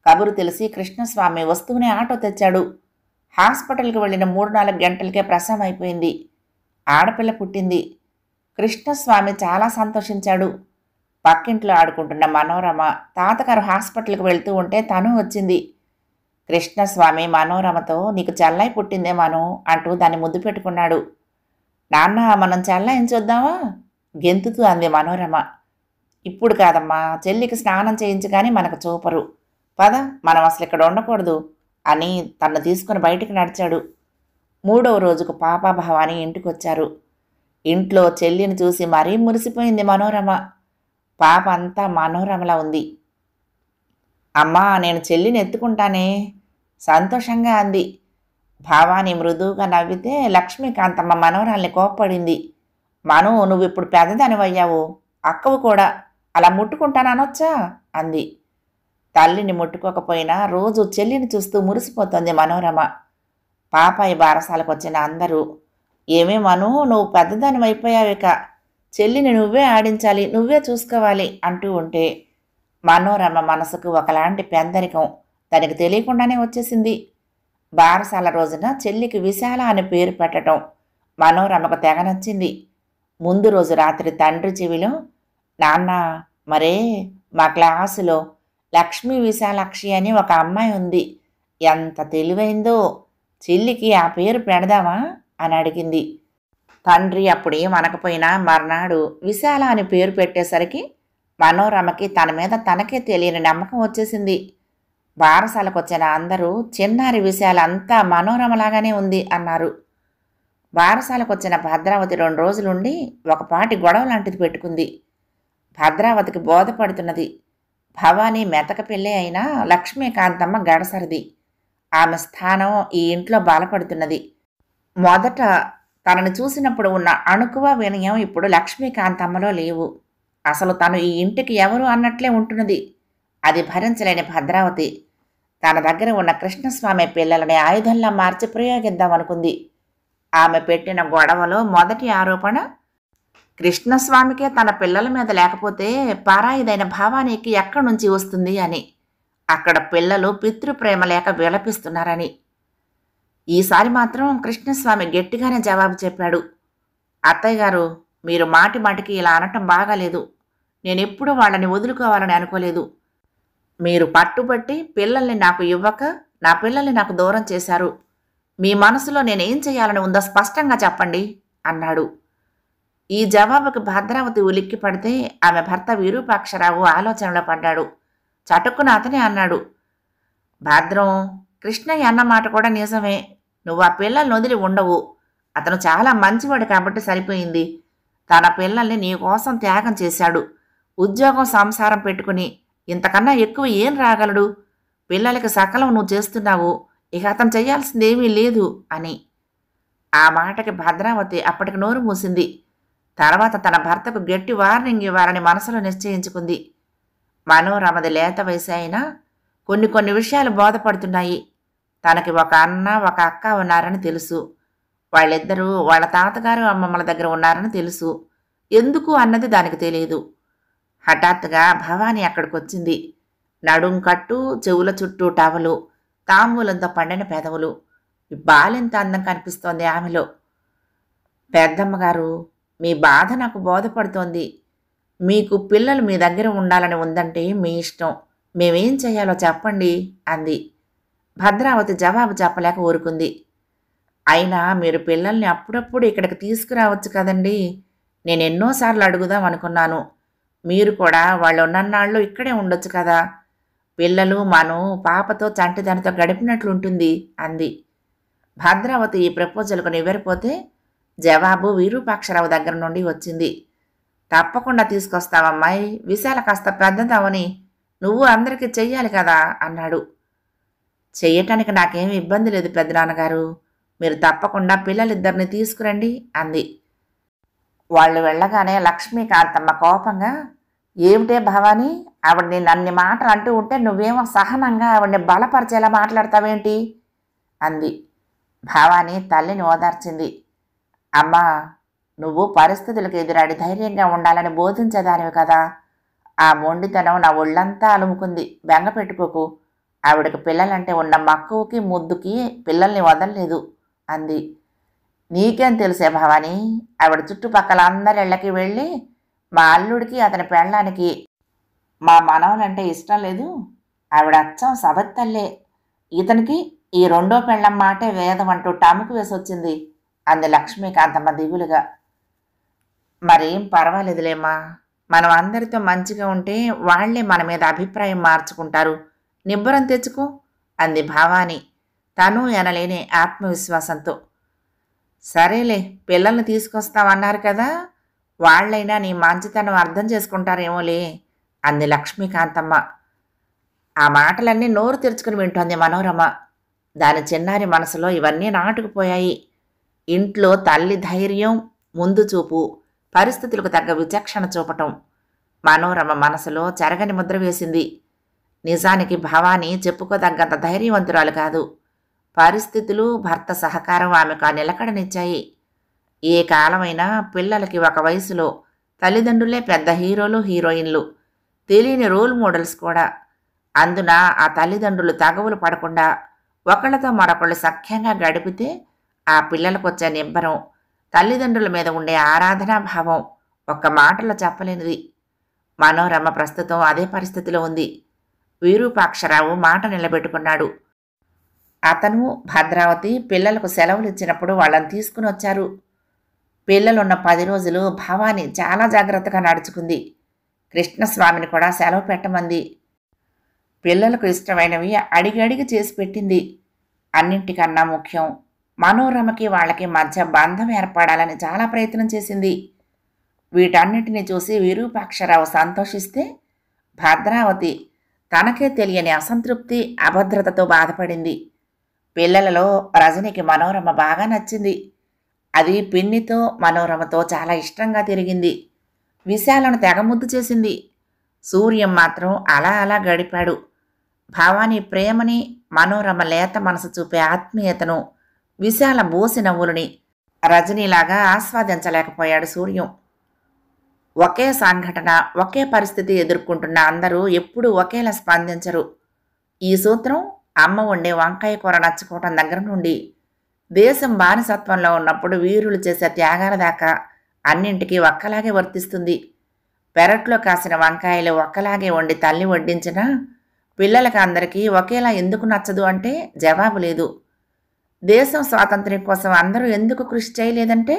కబురు తెలిసి కృష్ణస్వామి వస్తూనే ఆటో తెచ్చాడు. హాస్పిటల్కి వెళ్ళిన 3-4 గంటలకే ప్రసవం అయిపోయింది. ఆడపిల్ల పుట్టింది. కృష్ణస్వామి చాలా సంతోషించాడు. పక్కింట్లో ఆడుకుంటున్న మనోరమ తాతగారు హాస్పిటల్కి వెళ్తూ ఉంటే తను వచ్చింది. కృష్ణస్వామి మనోరమతో నీకు చెల్లై పుట్టిందే మను అంటూ దాన్ని ముద్దు పెట్టుకున్నాడు. నాన్న, మనం చెల్లాయిని చూద్దామా గెంతుతూ అంది మనోరమ. ఇప్పుడు కాదమ్మా, చెల్లికి స్నానం చేయించి కానీ మనకు చూపరు. పద, మనం అసలు ఇక్కడ ఉండకూడదు అని తన్ను తీసుకుని బయటికి నడిచాడు. 3వ రోజుకు పాప భవాని ఇంటికొచ్చారు. ఇంట్లో చెల్లిని చూసి మరీ మురిసిపోయింది మనోరమ. పాప అంతా మనోరమలా ఉంది. అమ్మా, నేను చెల్లిని ఎత్తుకుంటానే సంతోషంగా అంది. భావాని మృదువుగా నవ్వితే లక్ష్మీకాంతమ్మ మనోరాల్ని కోప్పడింది. మను, నువ్విప్పుడు పెద్దదానివయ్యావు, అక్కవు కూడా, అలా ముట్టుకుంటాననొచ్చా అంది. తల్లిని ముట్టుకోకపోయినా రోజు చెల్లిని చూస్తూ మురిసిపోతుంది మనోరమ. పాపాయి బారసాలకు వచ్చిన అందరూ ఏమే మను, నువ్వు పెద్దదానివైపోయావిక, చెల్లిని నువ్వే ఆడించాలి, నువ్వే చూసుకోవాలి అంటూ ఉంటే మనోరమ మనసుకు ఒకలాంటి పెందరికం తనకి తెలియకుండానే వచ్చేసింది. బారసాల రోజున చెల్లికి విశాల అని పేరు పెట్టడం మనోరమకు తెగ నచ్చింది. ముందు రోజు రాత్రి తండ్రి చెవిలో, నాన్న, మరే మా క్లాసులో లక్ష్మీ విశాలాక్షి అని ఒక అమ్మాయి ఉంది. ఎంత తెలివైందో! చెల్లికి ఆ పేరు పెడదామా అని అడిగింది. తండ్రి అప్పుడేం అనకపోయినా మర్నాడు విశాల అని పేరు పెట్టేసరికి మనోరమకి తన మీద తనకే తెలియని నమ్మకం వచ్చేసింది. బారసాలకొచ్చిన అందరూ చిన్నారి విశాల అంతా మనోరమలాగానే ఉంది అన్నారు. బారసాలకొచ్చిన భద్రావతి 2 రోజులుండి ఒకపాటి గొడవ లాంటిది పెట్టుకుంది. భద్రావతికి బోధపడుతున్నది. భవానీ మెతక పెళ్ళి అయినా లక్ష్మీకాంతమ్మ గడసరిది. ఆమె స్థానం ఈ ఇంట్లో బలపడుతున్నది. మొదట తనను చూసినప్పుడు ఉన్న అణుకువ వినయం ఇప్పుడు లక్ష్మీకాంతమ్మలో లేవు. అసలు తను ఈ ఇంటికి ఎవరు అన్నట్లే ఉంటున్నది. అది భరించలేని భద్రావతి తన దగ్గర ఉన్న కృష్ణస్వామి పిల్లలని ఆయుధంలా మార్చి ప్రయోగిద్దామనుకుంది. ఆమె పెట్టిన గొడవలో మొదటి ఆరోపణ కృష్ణస్వామికే తన పిల్లల మీద లేకపోతే పారాయిదైన భావానికి ఎక్కడి నుంచి వస్తుంది అని. అక్కడ పిల్లలు పితృప్రేమ లేక విలపిస్తున్నారని. ఈసారి మాత్రం కృష్ణస్వామి గట్టిగానే జవాబు చెప్పాడు. అత్తయ్య గారు, మీరు మాటి మాటికి ఇలా అనటం బాగాలేదు. నేనెప్పుడూ వాళ్ళని వదులుకోవాలని అనుకోలేదు. మీరు పట్టుబట్టి పిల్లల్ని నాకు ఇవ్వక నా పిల్లల్ని నాకు దూరం చేశారు. మీ మనసులో నేనేం చేయాలని ఉందో స్పష్టంగా చెప్పండి అన్నాడు. ఈ జవాబుకి భద్రావతి ఉలిక్కి పడితే ఆమె భర్త విరూపాక్షరావు ఆలోచనలో పడ్డాడు. చటుక్కున అతనే అన్నాడు, భద్రం, కృష్ణయ్య అన్న మాట కూడా నిజమే. నువ్వు ఆ పిల్లల్ని వదిలి ఉండవు. అతను చాలా మంచివాడు కాబట్టి సరిపోయింది. తన పిల్లల్ని నీకోసం త్యాగం చేశాడు. ఉద్యోగం సంసారం పెట్టుకుని ఇంతకన్నా ఎక్కువ ఏం రాగలడు? పిల్లలకి సకలం నువ్వు చేస్తున్నావు. ఇక అతను చేయాల్సిందేమీ లేదు అని. ఆ మాటకి భద్రావతి అప్పటికి నోరు మూసింది. తర్వాత తన భర్తకు గట్టి వార్నింగ్ ఇవ్వాలని మనసులో నిశ్చయించుకుంది. మనోరమది లేత వయసు అయినా కొన్ని విషయాలు బోధపడుతున్నాయి. తనకి ఒక అన్న ఒక అక్క ఉన్నారని తెలుసు. వాళ్ళిద్దరూ వాళ్ళ తాతగారు అమ్మమ్మల దగ్గర ఉన్నారని తెలుసు. ఎందుకు అన్నది దానికి తెలియదు. హఠాత్తుగా భవానీ అక్కడికొచ్చింది. నడుం కట్టు, చెవుల చుట్టూ టవలు, తాంబూలంతో పండిన పెదవులు. బాలెంత అందం కనిపిస్తోంది ఆమెలో. పెద్దమ్మగారు, మీ బాధ నాకు బోధపడుతోంది. మీకు పిల్లలు మీ దగ్గర ఉండాలని ఉందంటే మీ ఇష్టం. మేమేం చేయాలో చెప్పండి అంది. భద్రావతి జవాబు చెప్పలేక ఊరుకుంది. అయినా మీరు పిల్లల్ని అప్పుడప్పుడు ఇక్కడికి తీసుకురావచ్చు కదండి. నేను ఎన్నోసార్లు అడుగుదాం అనుకున్నాను. మీరు కూడా వాళ్ళు ఉన్నన్నాళ్ళు ఇక్కడే ఉండొచ్చు కదా. పిల్లలు మనం పాపతో చంటిదానితో గడిపినట్లుంటుంది అంది. భద్రావతి ఈ ప్రపోజల్కు నివ్వెరపోతే జవాబు విరూపాక్షరావు దగ్గర నుండి వచ్చింది. తప్పకుండా తీసుకొస్తావమ్మాయి. విశాల కాస్త పెద్దదవని నువ్వు అందరికీ చెయ్యాలి కదా అన్నాడు. చెయ్యటానికి నాకేమీ ఇబ్బంది లేదు పెద్దనాన్నగారు. మీరు తప్పకుండా పిల్లలిద్దరిని తీసుకురండి అంది. వాళ్ళు వెళ్ళగానే లక్ష్మీకాంతమ్మ కోపంగా, ఏమిటే భవానీ, ఆవిడని నన్ని మాటలు అంటూ ఉంటే నువ్వేమో సహనంగా ఆవిడని బలపరిచేలా మాట్లాడతావేంటి అంది. భవానీ తల్లిని ఓదార్చింది. అమ్మా, నువ్వు పరిస్థితులకు ఎదురాడి ధైర్యంగా ఉండాలని బోధించేదానివి కదా. ఆ మొండితనం నా ఒళ్ళంతా అలుముకుంది. బెంగ పెట్టుకోకు. ఆవిడకి పిల్లలంటే ఉన్న మక్కువకి ముద్దుకి పిల్లల్ని వదలలేదు అంది. నీకేం తెలుసే భవానీ, ఆవిడ చుట్టుపక్కల అందరిళ్ళకి వెళ్ళి మా అల్లుడికి అతని పెళ్ళానికి మా మనవలంటే ఇష్టం లేదు. ఆవిడ అచ్చం సబత్తల్లే. ఇతనికి ఈ రెండో పెళ్ళం మాటే వేదం అంటూ టముకు వేసొచ్చింది అంది లక్ష్మీకాంతమ్మ దిగులుగా. మరేం పర్వాలేదులేమ్మా. మనం అందరితో మంచిగా ఉంటే వాళ్లే మన మీద అభిప్రాయం మార్చుకుంటారు. నిబ్బరం తెచ్చుకో అంది భవానీ తను ఎనలేని ఆత్మవిశ్వాసంతో. సరేలే, పిల్లల్ని తీసుకొస్తామన్నారు కదా, వాళ్లైనా నీ మంచితనం అర్థం చేసుకుంటారేమోలే అంది లక్ష్మీకాంతమ్మ. ఆ మాటలన్నీ నోరు తెరుచుకుని వింటోంది మనోరమ. దాని చిన్నారి మనసులో ఇవన్నీ నాటుకుపోయాయి. ఇంట్లో తల్లి ధైర్యం, ముందు చూపు, పరిస్థితులకు తగ్గ విచక్షణ చూపటం మనోరమ మనసులో చెరగని ముద్ర వేసింది. నిజానికి భవానీ చెప్పుకోదగ్గంత ధైర్యవంతురాలు కాదు. పరిస్థితులు, భర్త సహకారం ఆమెకు ఆ నిలకడనిచ్చాయి. ఏ కాలమైనా పిల్లలకి ఒక వయసులో తల్లిదండ్రులే పెద్ద హీరోలు, హీరోయిన్లు, తెలియని రోల్ మోడల్స్ కూడా. అందున ఆ తల్లిదండ్రులు తగవులు పడకుండా ఒకళ్ళతో మరొకళ్ళు సఖ్యంగా గడిపితే ఆ పిల్లలకొచ్చే నిబ్బరం, తల్లిదండ్రుల మీద ఉండే ఆరాధనాభావం ఒక్క మాటలో చెప్పలేనిది. మనోరమ ప్రస్తుతం అదే పరిస్థితిలో ఉంది. విరూపాక్షరావు మాట నిలబెట్టుకున్నాడు. అతను, భద్రావతి పిల్లలకు సెలవులు ఇచ్చినప్పుడు వాళ్ళని తీసుకుని వచ్చారు. పిల్లలున్న 10 రోజులు భవాని చాలా జాగ్రత్తగా నడుచుకుంది. కృష్ణస్వామిని కూడా సెలవు పెట్టమంది. పిల్లలకు ఇష్టమైనవి అడిగి అడిగి చేసి పెట్టింది. అన్నింటికన్నా ముఖ్యం, మనోరమకి వాళ్ళకి మధ్య బంధం ఏర్పడాలని చాలా ప్రయత్నం చేసింది. వీటన్నిటినీ చూసి విరూపాక్షరావు సంతోషిస్తే, భద్రావతి తనకే తెలియని అసంతృప్తి, అభద్రతతో బాధపడింది. పిల్లలలో రజనికి మనోరమ బాగా నచ్చింది. అది పిన్నితో, మనోరమతో చాలా ఇష్టంగా తిరిగింది. విశాలను తెగముద్దు చేసింది. సూర్యం మాత్రం అలా అలా గడిపాడు. భావాని ప్రేమని, మనోరమ లేత మనసు చూపే ఆత్మీయతను, విశాల బోసి నవ్వులని రజనీలాగా ఆస్వాదించలేకపోయాడు సూర్యం. ఒకే సంఘటన, ఒకే పరిస్థితి ఎదుర్కొంటున్న అందరూ ఎప్పుడూ ఒకేలా స్పందించరు. ఈ సూత్రం అమ్మ వండే వంకాయ కూర నచ్చుకోవటం దగ్గర నుండి దేశం బానిసత్వంలో ఉన్నప్పుడు వీరులు చేసే త్యాగాల దాకా అన్నింటికీ ఒక్కలాగే వర్తిస్తుంది. పెరట్లో కాసిన వంకాయలు ఒక్కలాగే వండి తల్లి వడ్డించినా పిల్లలకి అందరికీ ఒకేలా ఎందుకు నచ్చదు అంటే జవాబు లేదు. దేశం స్వాతంత్ర్యం కోసం అందరూ ఎందుకు కృషి చేయలేదంటే,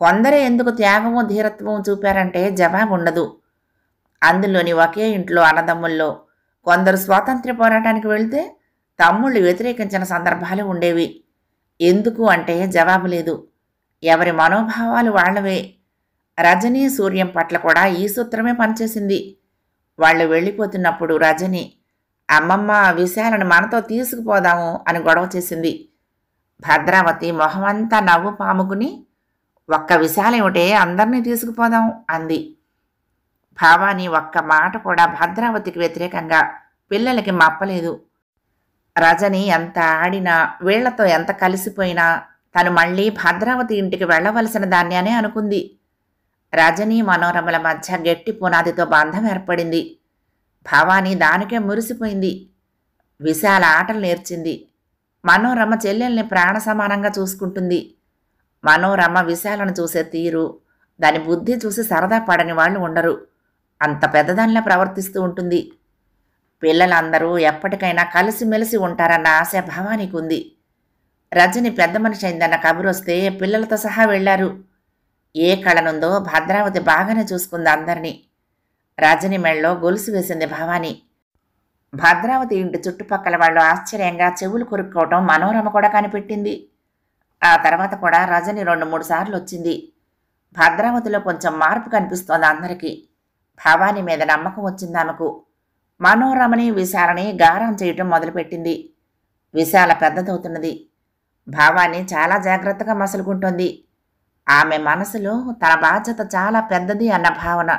కొందరే ఎందుకు త్యాగమో ధీరత్వమో చూపారంటే జవాబు ఉండదు. అందులోని ఒకే ఇంట్లో అన్నదమ్ముల్లో కొందరు స్వాతంత్ర్య పోరాటానికి వెళితే తమ్ముళ్ళు వ్యతిరేకించిన సందర్భాలు ఉండేవి. ఎందుకు అంటే జవాబు లేదు. ఎవరి మనోభావాలు వాళ్లవే. రజనీ, సూర్యం పట్ల కూడా ఈ సూత్రమే పనిచేసింది. వాళ్ళు వెళ్ళిపోతున్నప్పుడు రజని, అమ్మమ్మ విశాలను మనతో తీసుకుపోదాము అని గొడవ చేసింది. భద్రావతి మొహమంతా నవ్వు పాముకుని, ఒక్క విశాలేమిటే అందరినీ తీసుకుపోదాం అంది. భావాని ఒక్క మాట కూడా భద్రావతికి వ్యతిరేకంగా పిల్లలకి మప్పలేదు. రజని ఎంత ఆడినా, వీళ్లతో ఎంత కలిసిపోయినా తను మళ్ళీ భద్రావతి ఇంటికి వెళ్లవలసిన దాన్యానే అనుకుంది. రజనీ, మనోరమల మధ్య గట్టి పునాదితో బంధం ఏర్పడింది. భావాని దానికే మురిసిపోయింది. విశాల ఆటలు నేర్చింది. మనోరమ చెల్లెల్ని ప్రాణ సమానంగా చూసుకుంటుంది. మనోరమ విశాలను చూసే తీరు, దాని బుద్ధి చూసి సరదా పడని వాళ్ళు ఉండరు. అంత పెద్దదానిలా ప్రవర్తిస్తూ ఉంటుంది. పిల్లలందరూ ఎప్పటికైనా కలిసిమెలిసి ఉంటారన్న ఆశ భావానికి ఉంది. రజని పెద్ద మనిషి అయిందన్న కబురొస్తే పిల్లలతో సహా వెళ్లారు. ఏ కళనుందో భద్రావతి బాగానే చూసుకుంది అందరినీ. రజని మెళ్ళలో గొలుసు వేసింది భావాని. భద్రావతి ఇంటి చుట్టుపక్కల వాళ్ళు ఆశ్చర్యంగా చెవులు కొరుక్కోవటం మనోరమ కూడా కనిపెట్టింది. ఆ తర్వాత కూడా రజని 2-3 సార్లు వచ్చింది. భద్రావతిలో కొంచెం మార్పు కనిపిస్తోంది అందరికీ. భావాని మీద నమ్మకం వచ్చింది ఆమెకు. మనోరమని, విశాలని గారం చేయటం మొదలుపెట్టింది. విశాల పెద్దదవుతున్నది. భావాని చాలా జాగ్రత్తగా మసులుకుంటోంది. ఆమె మనసులో తన బాధ్యత చాలా పెద్దది అన్న భావన.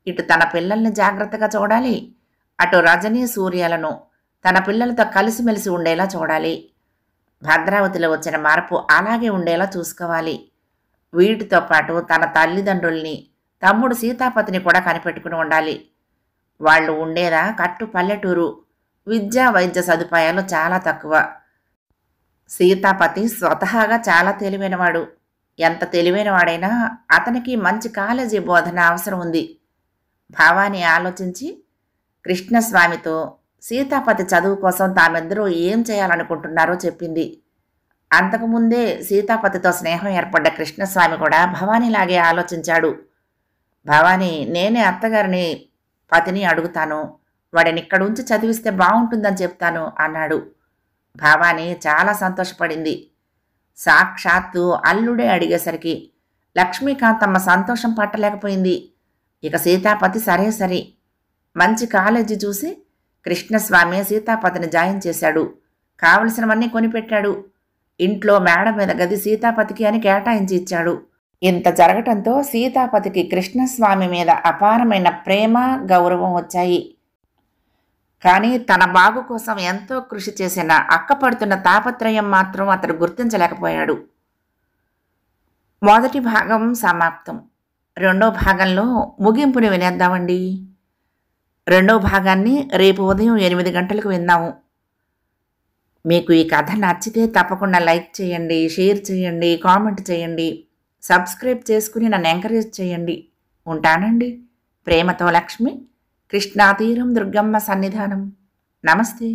ఇటు తన పిల్లల్ని జాగ్రత్తగా చూడాలి, అటు రజనీ, సూర్యాలను తన పిల్లలతో కలిసిమెలిసి ఉండేలా చూడాలి. భద్రావతిలో వచ్చిన మార్పు అలాగే ఉండేలా చూసుకోవాలి. వీటితో పాటు తన తల్లిదండ్రుల్ని, తమ్ముడు సీతాపతిని కూడా కనిపెట్టుకుని ఉండాలి. వాళ్ళు ఉండేదా కట్టు పల్లెటూరు. విద్యా, వైద్య సదుపాయాలు చాలా తక్కువ. సీతాపతి స్వతహాగా చాలా తెలివైనవాడు. ఎంత తెలివైనవాడైనా అతనికి మంచి కాలేజీ బోధన అవసరం ఉంది. భావాని ఆలోచించి కృష్ణస్వామితో సీతాపతి చదువు కోసం తామిద్దరూ ఏం చేయాలనుకుంటున్నారో చెప్పింది. అంతకుముందే సీతాపతితో స్నేహం ఏర్పడ్డ కృష్ణస్వామి కూడా భవానీలాగే ఆలోచించాడు. భవానీ, నేనే అత్తగారిని పతిని అడుగుతాను, వాడిని ఇక్కడ ఉంచి చదివిస్తే బాగుంటుందని చెప్తాను అన్నాడు. భావాని చాలా సంతోషపడింది. సాక్షాత్తు అల్లుడే అడిగేసరికి లక్ష్మీకాంతమ్మ సంతోషం పట్టలేకపోయింది. ఇక సీతాపతి సరే సరి. మంచి కాలేజీ చూసి కృష్ణస్వామి సీతాపతిని జాయిన్ చేశాడు. కావలసినవన్నీ కొనిపెట్టాడు. ఇంట్లో మేడ మీద గది సీతాపతికి అని కేటాయించి ఇచ్చాడు. ఇంత జరగటంతో సీతాపతికి కృష్ణస్వామి మీద అపారమైన ప్రేమ, గౌరవం వచ్చాయి. కానీ తన బాగు కోసం ఎంతో కృషి చేసిన అక్కపడుతున్న తాపత్రయం మాత్రం అతడు గుర్తించలేకపోయాడు. మొదటి భాగం సమాప్తం. రెండో భాగంలో ముగింపుని వినేద్దామండి. రెండో భాగాన్ని రేపు ఉదయం 8 గంటలకు విందాము. మీకు ఈ కథ నచ్చితే తప్పకుండా లైక్ చేయండి, షేర్ చేయండి, కామెంట్ చేయండి, సబ్స్క్రైబ్ చేసుకుని నన్ను ఎంకరేజ్ చేయండి. ఉంటానండి. ప్రేమతో లక్ష్మి. కృష్ణాతీరం దుర్గమ్మ సన్నిధానం. నమస్తే.